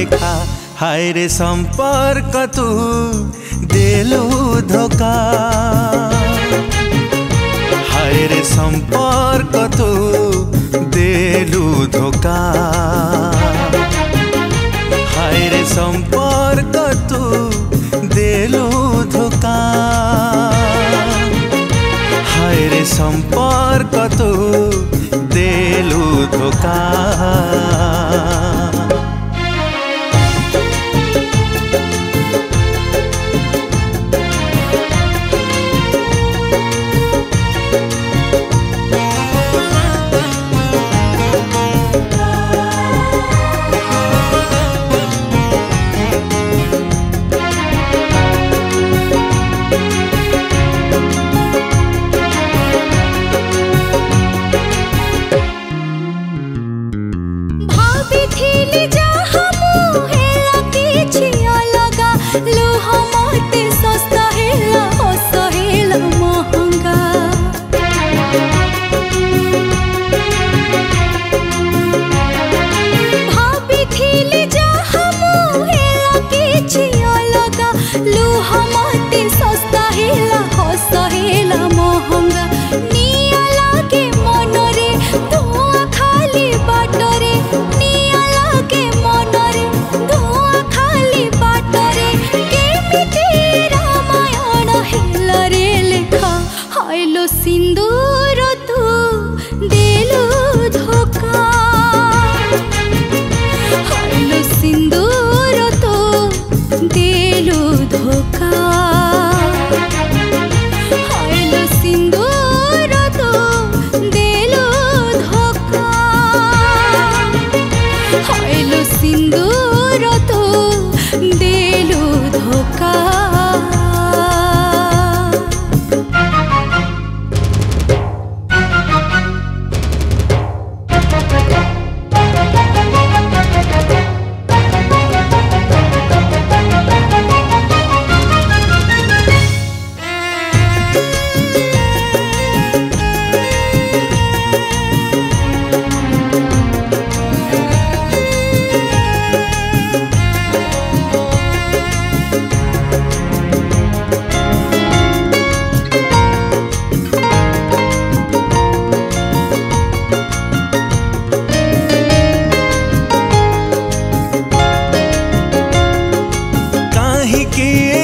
देखा हाय रे संपर्क तू देलू धोखा हाय रे संपर्क तू देलू धोखा हाय रे संपर्क तू देलू धोखा हाय रे संपर्क तू देलू धोखा। सिंदूर तू देलू धोखा हायलो सिंदूर तू देलू धोखा हायलो सिंदूर तू देलू धोखा हायलो सिंदूर तू देलू धोखा।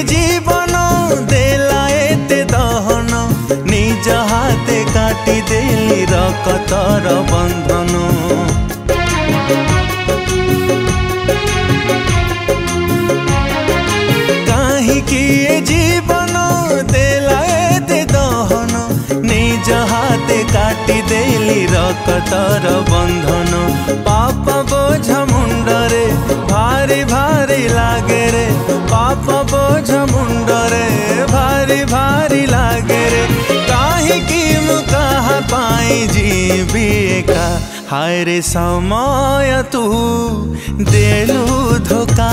जीवन देला एते दहन निज हाथे काटी देली रकतर बंधन काहिकी जीवन देला एते दहन निज हाथे काटी देली रकतर बंधन पाप बोझ मुंडरे भारी भारी लागे रे पाप बोझ मुंडरे भारी भारी लागे रे काहिकी मुकाहा पाई जीवी एका हाय रे समय तू देलू धोखा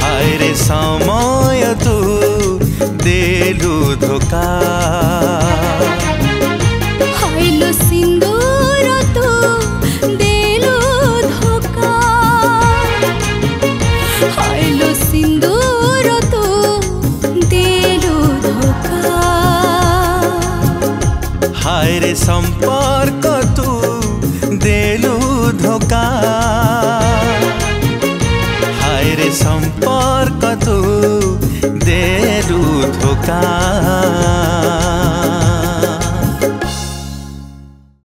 हाय रे समय तू देलू धोखा हायलो सिंदूर तू देलू धोखा हायलो सिंदूर तू देलू धोखा हाय रे संपर्क तू देलू धोखा हाय रे संपर्क तू देलू धोखा।